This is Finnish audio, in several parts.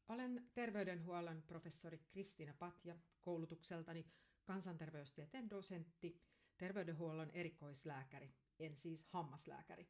Olen terveydenhuollon professori Kristiina Patja, koulutukseltani kansanterveystieteen dosentti, terveydenhuollon erikoislääkäri, en siis hammaslääkäri.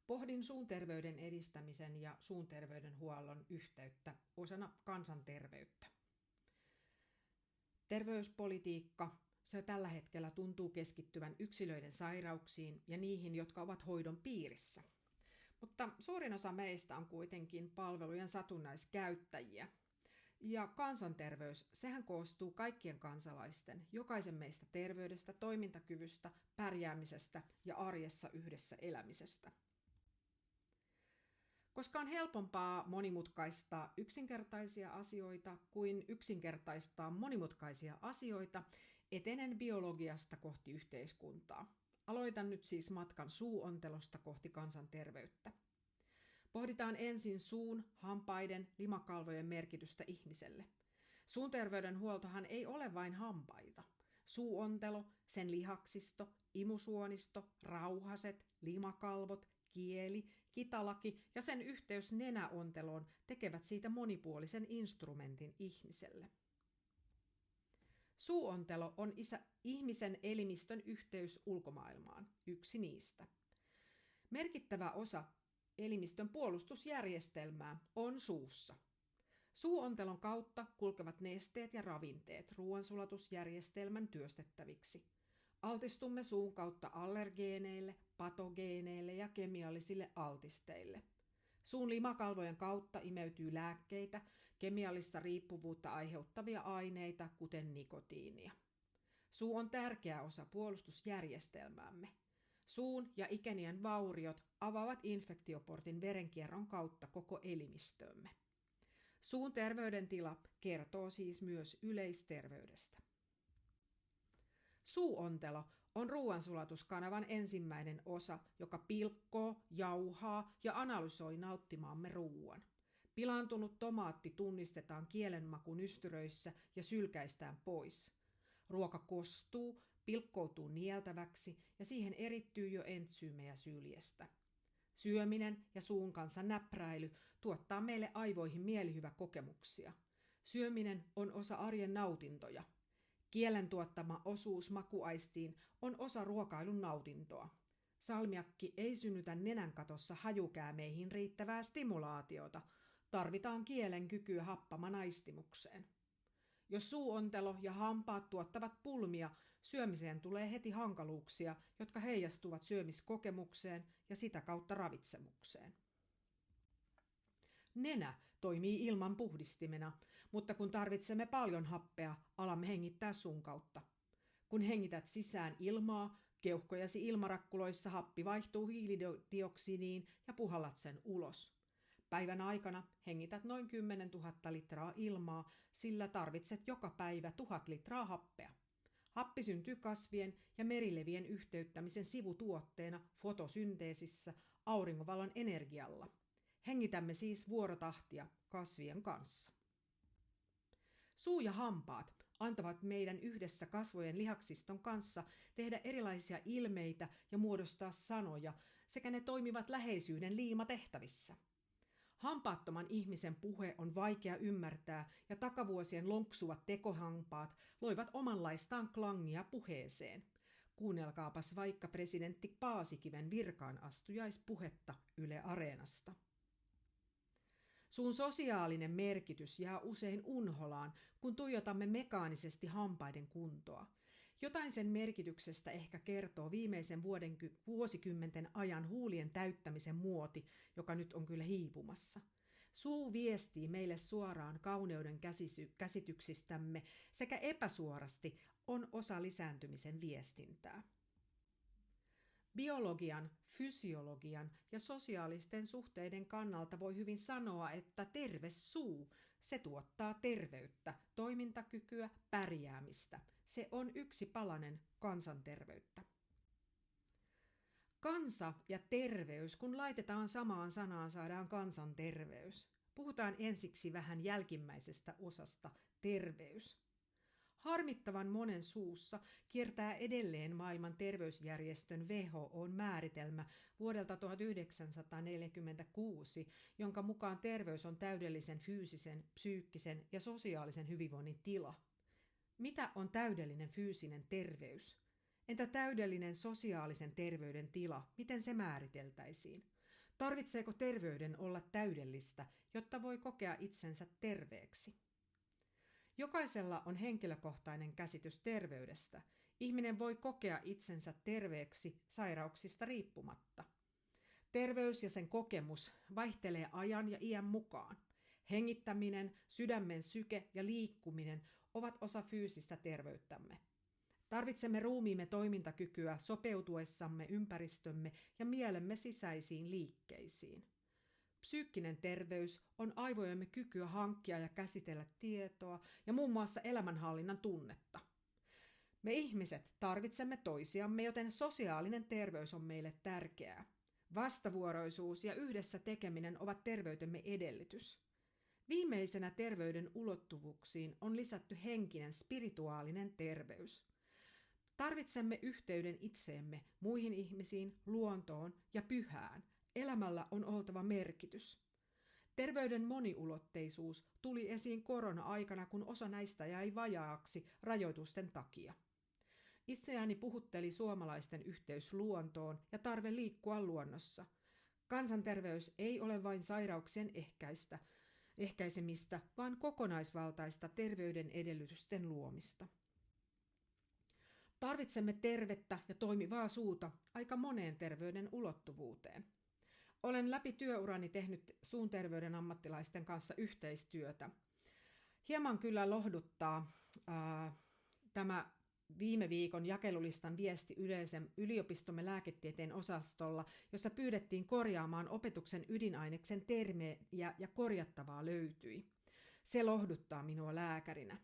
Pohdin suun terveyden edistämisen ja suun terveydenhuollon yhteyttä osana kansanterveyttä. Terveyspolitiikka, se tällä hetkellä tuntuu keskittyvän yksilöiden sairauksiin ja niihin, jotka ovat hoidon piirissä. Mutta suurin osa meistä on kuitenkin palvelujen satunnaiskäyttäjiä. Ja kansanterveys, sehän koostuu kaikkien kansalaisten, jokaisen meistä terveydestä, toimintakyvystä, pärjäämisestä ja arjessa yhdessä elämisestä. Koska on helpompaa monimutkaistaa yksinkertaisia asioita kuin yksinkertaistaa monimutkaisia asioita, etenen biologiasta kohti yhteiskuntaa. Aloitan nyt siis matkan suuontelosta kohti kansanterveyttä. Pohditaan ensin suun, hampaiden, limakalvojen merkitystä ihmiselle. Suun terveydenhuoltohan ei ole vain hampaita. Suuontelo, sen lihaksisto, imusuonisto, rauhaset, limakalvot, kieli, kitalaki ja sen yhteys nenäonteloon tekevät siitä monipuolisen instrumentin ihmiselle. Suuontelo on ihmisen elimistön yhteys ulkomaailmaan, yksi niistä. Merkittävä osa elimistön puolustusjärjestelmää on suussa. Suuontelon kautta kulkevat nesteet ja ravinteet ruoansulatusjärjestelmän työstettäviksi. Altistumme suun kautta allergeeneille, patogeeneille ja kemiallisille altisteille. Suun limakalvojen kautta imeytyy lääkkeitä, kemiallista riippuvuutta aiheuttavia aineita, kuten nikotiinia. Suu on tärkeä osa puolustusjärjestelmäämme. Suun ja ikenien vauriot avaavat infektioportin verenkierron kautta koko elimistömme. Suun terveydentila kertoo siis myös yleisterveydestä. Suuontelo on ruoansulatuskanavan ensimmäinen osa, joka pilkkoo, jauhaa ja analysoi nauttimaamme ruuan. Pilaantunut tomaatti tunnistetaan kielenmakun ystyröissä ja sylkäistään pois. Ruoka kostuu, pilkkoutuu nieltäväksi ja siihen erittyy jo entsyymejä syljestä. Syöminen ja suun kanssa näpräily tuottaa meille aivoihin mielihyväkokemuksia. Syöminen on osa arjen nautintoja. Kielen tuottama osuus makuaistiin on osa ruokailun nautintoa. Salmiakki ei synnytä nenän katossa hajukäämeihin riittävää stimulaatiota. Tarvitaan kielen kykyä happamanaistimukseen. Jos suuontelo ja hampaat tuottavat pulmia, syömiseen tulee heti hankaluuksia, jotka heijastuvat syömiskokemukseen ja sitä kautta ravitsemukseen. Nenä toimii ilman puhdistimena, mutta kun tarvitsemme paljon happea, alamme hengittää suun kautta. Kun hengität sisään ilmaa, keuhkojasi ilmarakkuloissa happi vaihtuu hiilidioksidiin ja puhallat sen ulos. Päivän aikana hengität noin 10 000 litraa ilmaa, sillä tarvitset joka päivä 1000 litraa happea. Happi syntyy kasvien ja merilevien yhteyttämisen sivutuotteena fotosynteesissä auringonvalon energialla. Hengitämme siis vuorotahtia kasvien kanssa. Suu ja hampaat antavat meidän yhdessä kasvojen lihaksiston kanssa tehdä erilaisia ilmeitä ja muodostaa sanoja, sekä ne toimivat läheisyyden liimatehtävissä. Hampaattoman ihmisen puhe on vaikea ymmärtää ja takavuosien lonksuvat tekohampaat loivat omanlaistaan klangia puheeseen. Kuunnelkaapas vaikka presidentti Paasikiven virkaanastujaispuhetta Yle Areenasta. Suun sosiaalinen merkitys jää usein unholaan, kun tuijotamme mekaanisesti hampaiden kuntoa. Jotain sen merkityksestä ehkä kertoo viimeisen vuosikymmenten ajan huulien täyttämisen muoti, joka nyt on kyllä hiipumassa. Suu viestii meille suoraan kauneuden käsityksistämme sekä epäsuorasti on osa lisääntymisen viestintää. Biologian, fysiologian ja sosiaalisten suhteiden kannalta voi hyvin sanoa, että terve suu, se tuottaa terveyttä, toimintakykyä, pärjäämistä. Se on yksi palanen kansanterveyttä. Kansa ja terveys, kun laitetaan samaan sanaan, saadaan kansanterveys. Puhutaan ensiksi vähän jälkimmäisestä osasta, terveys. Harmittavan monen suussa kiertää edelleen maailman terveysjärjestön WHO:n määritelmä vuodelta 1946, jonka mukaan terveys on täydellisen fyysisen, psyykkisen ja sosiaalisen hyvinvoinnin tila. Mitä on täydellinen fyysinen terveys? Entä täydellinen sosiaalisen terveyden tila, miten se määriteltäisiin? Tarvitseeko terveyden olla täydellistä, jotta voi kokea itsensä terveeksi? Jokaisella on henkilökohtainen käsitys terveydestä. Ihminen voi kokea itsensä terveeksi sairauksista riippumatta. Terveys ja sen kokemus vaihtelee ajan ja iän mukaan. Hengittäminen, sydämen syke ja liikkuminen ovat osa fyysistä terveyttämme. Tarvitsemme ruumiimme toimintakykyä sopeutuessamme ympäristömme ja mielemme sisäisiin liikkeisiin. Psyykkinen terveys on aivojemme kykyä hankkia ja käsitellä tietoa ja muun muassa elämänhallinnan tunnetta. Me ihmiset tarvitsemme toisiamme, joten sosiaalinen terveys on meille tärkeää. Vastavuoroisuus ja yhdessä tekeminen ovat terveytemme edellytys. Viimeisenä terveyden ulottuvuuksiin on lisätty henkinen, spirituaalinen terveys. Tarvitsemme yhteyden itseemme, muihin ihmisiin, luontoon ja pyhään. Elämällä on oltava merkitys. Terveyden moniulotteisuus tuli esiin korona-aikana, kun osa näistä jäi vajaaksi rajoitusten takia. Itseäni puhutteli suomalaisten yhteys luontoon ja tarve liikkua luonnossa. Kansanterveys ei ole vain sairauksien ehkäisemistä, vaan kokonaisvaltaista terveyden edellytysten luomista. Tarvitsemme tervettä ja toimivaa suuta aika moneen terveyden ulottuvuuteen. Olen läpi työurani tehnyt suun terveyden ammattilaisten kanssa yhteistyötä. Hieman kyllä lohduttaa tämä viime viikon jakelulistan viesti yleisen yliopistomme lääketieteen osastolla, jossa pyydettiin korjaamaan opetuksen ydinaineksen termejä ja korjattavaa löytyi. Se lohduttaa minua lääkärinä.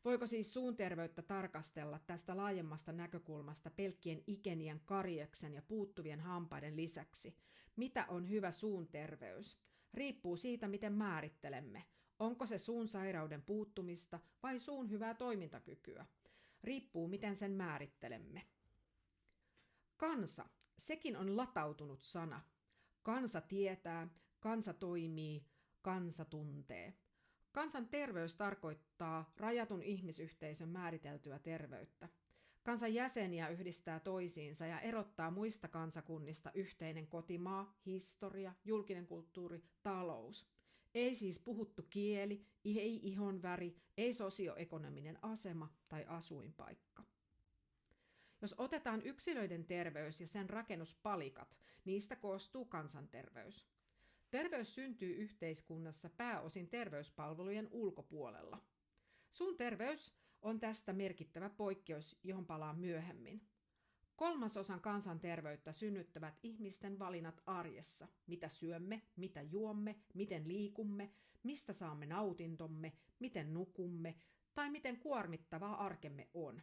Voiko siis suun terveyttä tarkastella tästä laajemmasta näkökulmasta pelkkien ikenien, karieksen ja puuttuvien hampaiden lisäksi? Mitä on hyvä suun terveys? Riippuu siitä, miten määrittelemme. Onko se suun sairauden puuttumista vai suun hyvää toimintakykyä? Riippuu, miten sen määrittelemme. Kansa, sekin on latautunut sana. Kansa tietää, kansa toimii, kansa tuntee. Kansan terveys tarkoittaa rajatun ihmisyhteisön määriteltyä terveyttä. Kansan jäseniä yhdistää toisiinsa ja erottaa muista kansakunnista yhteinen kotimaa, historia, julkinen kulttuuri, talous. Ei siis puhuttu kieli, ei ihonväri, ei sosioekonominen asema tai asuinpaikka. Jos otetaan yksilöiden terveys ja sen rakennuspalikat, niistä koostuu kansanterveys. Terveys syntyy yhteiskunnassa pääosin terveyspalvelujen ulkopuolella. Suun terveys on tästä merkittävä poikkeus, johon palaan myöhemmin. 3/3 kansanterveyttä synnyttävät ihmisten valinnat arjessa. Mitä syömme, mitä juomme, miten liikumme, mistä saamme nautintomme, miten nukumme tai miten kuormittavaa arkemme on.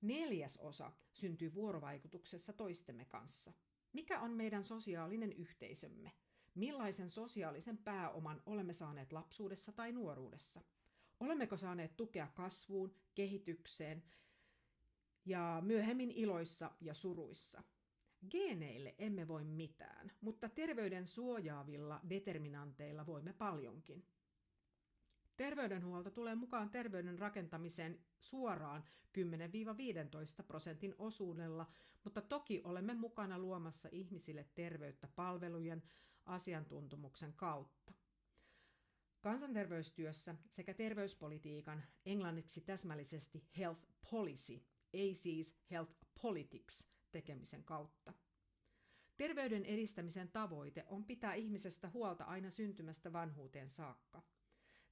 4/4 syntyy vuorovaikutuksessa toistemme kanssa. Mikä on meidän sosiaalinen yhteisömme? Millaisen sosiaalisen pääoman olemme saaneet lapsuudessa tai nuoruudessa? Olemmeko saaneet tukea kasvuun, kehitykseen ja myöhemmin iloissa ja suruissa? Geeneille emme voi mitään, mutta terveyden suojaavilla determinanteilla voimme paljonkin. Terveydenhuolto tulee mukaan terveyden rakentamiseen suoraan 10–15% osuudella, mutta toki olemme mukana luomassa ihmisille terveyttä palvelujen asiantuntemuksen kautta. Kansanterveystyössä sekä terveyspolitiikan, englanniksi täsmällisesti health policy, ei siis health politics, tekemisen kautta. Terveyden edistämisen tavoite on pitää ihmisestä huolta aina syntymästä vanhuuteen saakka.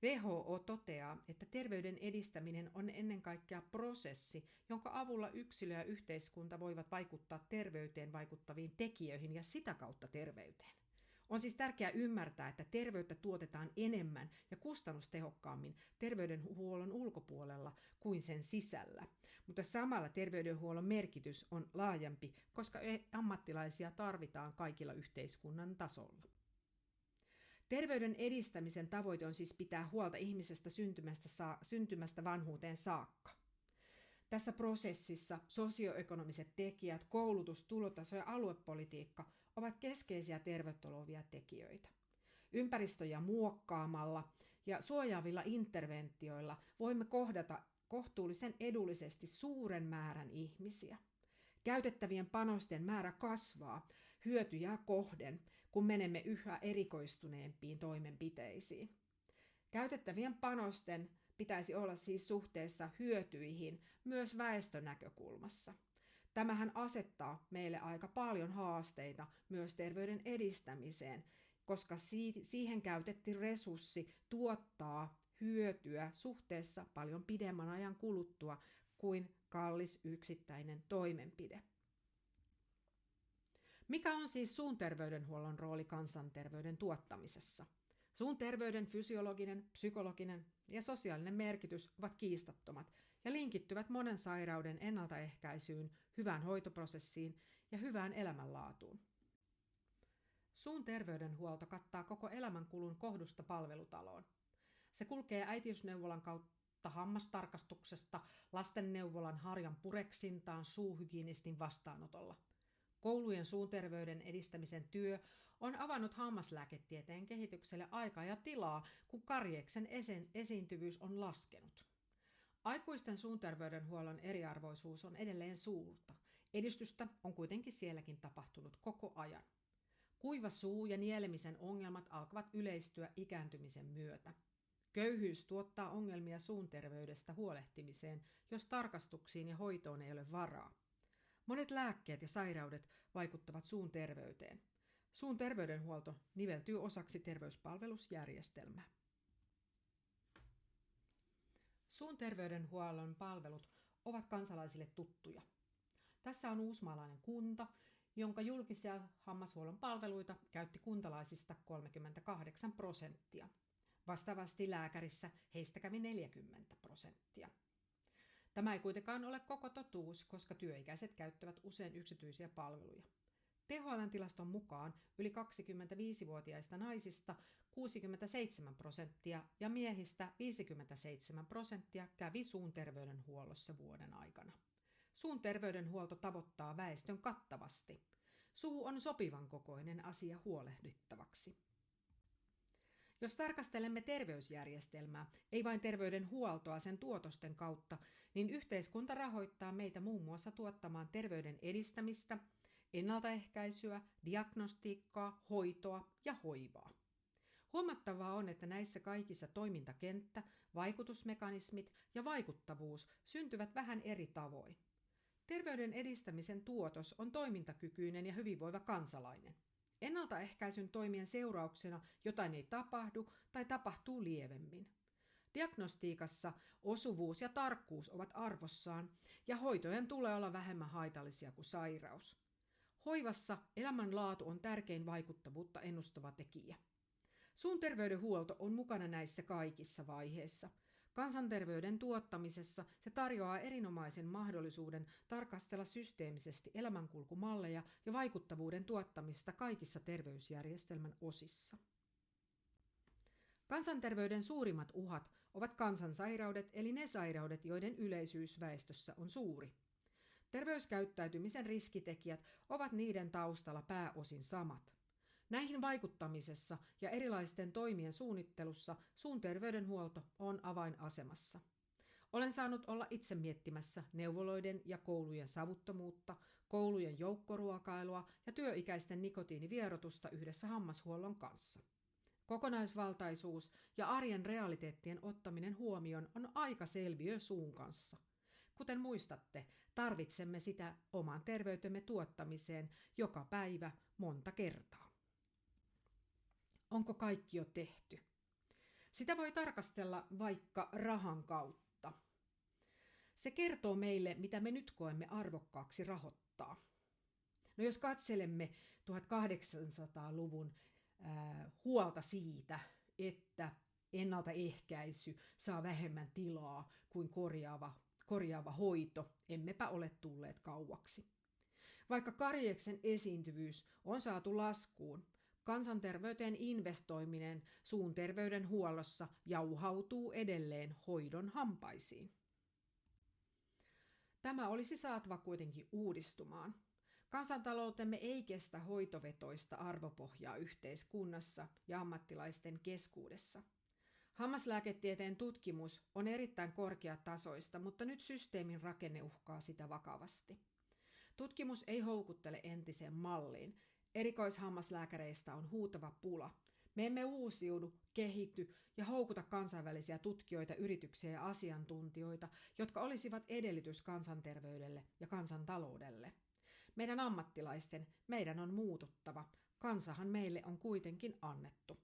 WHO toteaa, että terveyden edistäminen on ennen kaikkea prosessi, jonka avulla yksilö ja yhteiskunta voivat vaikuttaa terveyteen vaikuttaviin tekijöihin ja sitä kautta terveyteen. On siis tärkeää ymmärtää, että terveyttä tuotetaan enemmän ja kustannustehokkaammin terveydenhuollon ulkopuolella kuin sen sisällä, mutta samalla terveydenhuollon merkitys on laajempi, koska ammattilaisia tarvitaan kaikilla yhteiskunnan tasolla. Terveyden edistämisen tavoite on siis pitää huolta ihmisestä syntymästä vanhuuteen saakka. Tässä prosessissa sosioekonomiset tekijät, koulutus, tulotaso ja aluepolitiikka ovat keskeisiä tervetulovia tekijöitä. Ympäristöjä muokkaamalla ja suojaavilla interventioilla voimme kohdata kohtuullisen edullisesti suuren määrän ihmisiä. Käytettävien panosten määrä kasvaa hyötyjä kohden, kun menemme yhä erikoistuneempiin toimenpiteisiin. Käytettävien panosten pitäisi olla siis suhteessa hyötyihin myös väestönäkökulmassa. Tämähän asettaa meille aika paljon haasteita myös terveyden edistämiseen, koska siihen käytetty resurssi tuottaa hyötyä suhteessa paljon pidemmän ajan kuluttua kuin kallis yksittäinen toimenpide. Mikä on siis suun terveydenhuollon rooli kansanterveyden tuottamisessa? Suun terveyden fysiologinen, psykologinen ja sosiaalinen merkitys ovat kiistattomat ja linkittyvät monen sairauden ennaltaehkäisyyn, hyvään hoitoprosessiin ja hyvään elämänlaatuun. Suun terveydenhuolto kattaa koko elämänkulun kohdusta palvelutaloon. Se kulkee äitiysneuvolan kautta hammastarkastuksesta lastenneuvolan harjan pureksintaan suuhygienistin vastaanotolla. Koulujen suunterveyden edistämisen työ on avannut hammaslääketieteen kehitykselle aikaa ja tilaa, kun karjeksen esiintyvyys on laskenut. Aikuisten suunterveydenhuollon eriarvoisuus on edelleen suurta. Edistystä on kuitenkin sielläkin tapahtunut koko ajan. Kuiva suu ja nielemisen ongelmat alkavat yleistyä ikääntymisen myötä. Köyhyys tuottaa ongelmia suun terveydestä huolehtimiseen, jos tarkastuksiin ja hoitoon ei ole varaa. Monet lääkkeet ja sairaudet vaikuttavat suun terveyteen. Suun terveydenhuolto niveltyy osaksi terveyspalvelusjärjestelmää. Suun terveydenhuollon palvelut ovat kansalaisille tuttuja. Tässä on uusmaalainen kunta, jonka julkisia hammashuollon palveluita käytti kuntalaisista 38%. Vastaavasti lääkärissä heistä kävi 40%. Tämä ei kuitenkaan ole koko totuus, koska työikäiset käyttävät usein yksityisiä palveluja. THL:n tilaston mukaan yli 25-vuotiaista naisista 67% ja miehistä 57% kävi suun terveydenhuollossa vuoden aikana. Suun terveydenhuolto tavoittaa väestön kattavasti. Suu on sopivan kokoinen asia huolehdittavaksi. Jos tarkastelemme terveysjärjestelmää, ei vain terveydenhuoltoa sen tuotosten kautta, niin yhteiskunta rahoittaa meitä muun muassa tuottamaan terveyden edistämistä, ennaltaehkäisyä, diagnostiikkaa, hoitoa ja hoivaa. Huomattavaa on, että näissä kaikissa toimintakenttä, vaikutusmekanismit ja vaikuttavuus syntyvät vähän eri tavoin. Terveyden edistämisen tuotos on toimintakykyinen ja hyvinvoiva kansalainen. Ennaltaehkäisyn toimien seurauksena jotain ei tapahdu tai tapahtuu lievemmin. Diagnostiikassa osuvuus ja tarkkuus ovat arvossaan ja hoitojen tulee olla vähemmän haitallisia kuin sairaus. Hoivassa elämänlaatu on tärkein vaikuttavuutta ennustava tekijä. Suun terveydenhuolto on mukana näissä kaikissa vaiheissa. Kansanterveyden tuottamisessa se tarjoaa erinomaisen mahdollisuuden tarkastella systeemisesti elämänkulkumalleja ja vaikuttavuuden tuottamista kaikissa terveysjärjestelmän osissa. Kansanterveyden suurimmat uhat ovat kansansairaudet eli ne sairaudet, joiden yleisyys väestössä on suuri. Terveyskäyttäytymisen riskitekijät ovat niiden taustalla pääosin samat. Näihin vaikuttamisessa ja erilaisten toimien suunnittelussa suun terveydenhuolto on avainasemassa. Olen saanut olla itse miettimässä neuvoloiden ja koulujen savuttomuutta, koulujen joukkoruokailua ja työikäisten nikotiinivierotusta yhdessä hammashuollon kanssa. Kokonaisvaltaisuus ja arjen realiteettien ottaminen huomioon on aika selviö suun kanssa. Kuten muistatte, tarvitsemme sitä oman terveytemme tuottamiseen joka päivä monta kertaa. Onko kaikki jo tehty? Sitä voi tarkastella vaikka rahan kautta. Se kertoo meille, mitä me nyt koemme arvokkaaksi rahoittaa. No jos katselemme 1800-luvun huolta siitä, että ennaltaehkäisy saa vähemmän tilaa kuin korjaava hoito, emmepä ole tulleet kauaksi. Vaikka karjeksen esiintyvyys on saatu laskuun, kansanterveyteen investoiminen suun terveydenhuollossa jauhautuu edelleen hoidon hampaisiin. Tämä olisi saatava kuitenkin uudistumaan. Kansantaloutemme ei kestä hoitovetoista arvopohjaa yhteiskunnassa ja ammattilaisten keskuudessa. Hammaslääketieteen tutkimus on erittäin korkeatasoista, mutta nyt systeemin rakenne uhkaa sitä vakavasti. Tutkimus ei houkuttele entiseen malliin. Erikoishammaslääkäreistä on huutava pula. Me emme uusiudu, kehity ja houkuta kansainvälisiä tutkijoita, yrityksiä ja asiantuntijoita, jotka olisivat edellytys kansanterveydelle ja kansantaloudelle. Meidän ammattilaisten, meidän on muututtava. Kansahan meille on kuitenkin annettu.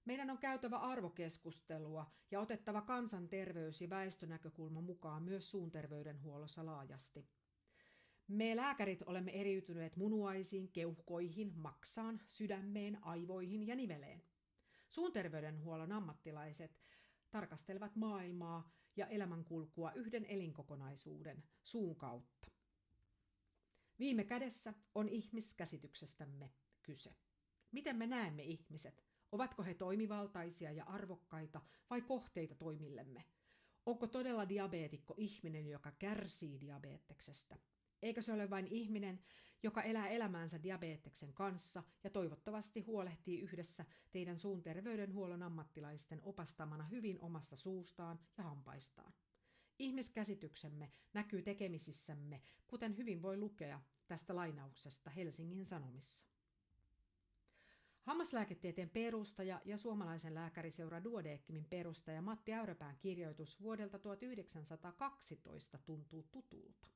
Meidän on käytävä arvokeskustelua ja otettava kansanterveys- ja väestönäkökulma mukaan myös suunterveydenhuollossa laajasti. Me lääkärit olemme eriytyneet munuaisiin, keuhkoihin, maksaan, sydämeen, aivoihin ja niveleen. Suunterveydenhuollon ammattilaiset tarkastelevat maailmaa ja elämänkulkua yhden elinkokonaisuuden, suun kautta. Viime kädessä on ihmiskäsityksestämme kyse. Miten me näemme ihmiset? Ovatko he toimivaltaisia ja arvokkaita vai kohteita toimillemme? Onko todella diabeetikko ihminen, joka kärsii diabeteksestä? Eikö se ole vain ihminen, joka elää elämäänsä diabeteksen kanssa ja toivottavasti huolehtii yhdessä teidän suun terveydenhuollon ammattilaisten opastamana hyvin omasta suustaan ja hampaistaan? Ihmiskäsityksemme näkyy tekemisissämme, kuten hyvin voi lukea tästä lainauksesta Helsingin Sanomissa. Hammaslääketieteen perustaja ja suomalaisen lääkäriseura Duodecimin perustaja Matti Äyräpään kirjoitus vuodelta 1912 tuntuu tutulta.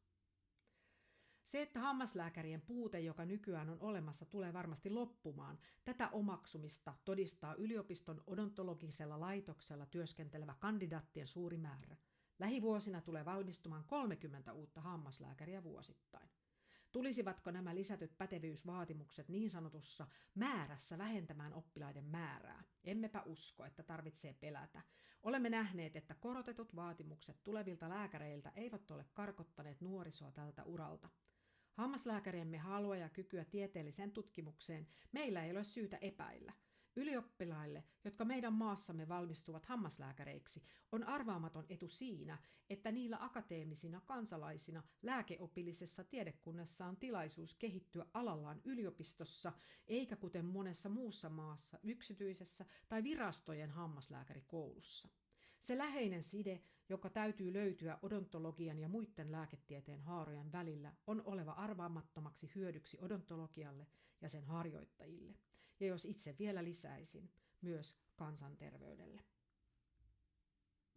Se, että hammaslääkärien puute, joka nykyään on olemassa, tulee varmasti loppumaan, tätä omaksumista todistaa yliopiston odontologisella laitoksella työskentelevä kandidaattien suuri määrä. Lähivuosina tulee valmistumaan 30 uutta hammaslääkäriä vuosittain. Tulisivatko nämä lisätyt pätevyysvaatimukset niin sanotussa määrässä vähentämään oppilaiden määrää? Emmepä usko, että tarvitsee pelätä. Olemme nähneet, että korotetut vaatimukset tulevilta lääkäreiltä eivät ole karkottaneet nuorisoa tältä uralta. Hammaslääkäriemme halua ja kykyä tieteelliseen tutkimukseen meillä ei ole syytä epäillä. Ylioppilaille, jotka meidän maassamme valmistuvat hammaslääkäreiksi, on arvaamaton etu siinä, että niillä akateemisina kansalaisina lääkeopillisessa tiedekunnassa on tilaisuus kehittyä alallaan yliopistossa, eikä kuten monessa muussa maassa yksityisessä tai virastojen hammaslääkärikoulussa. Se läheinen side, joka täytyy löytyä odontologian ja muiden lääketieteen haarojen välillä, on oleva arvaamattomaksi hyödyksi odontologialle ja sen harjoittajille. Ja jos itse vielä lisäisin, myös kansanterveydelle.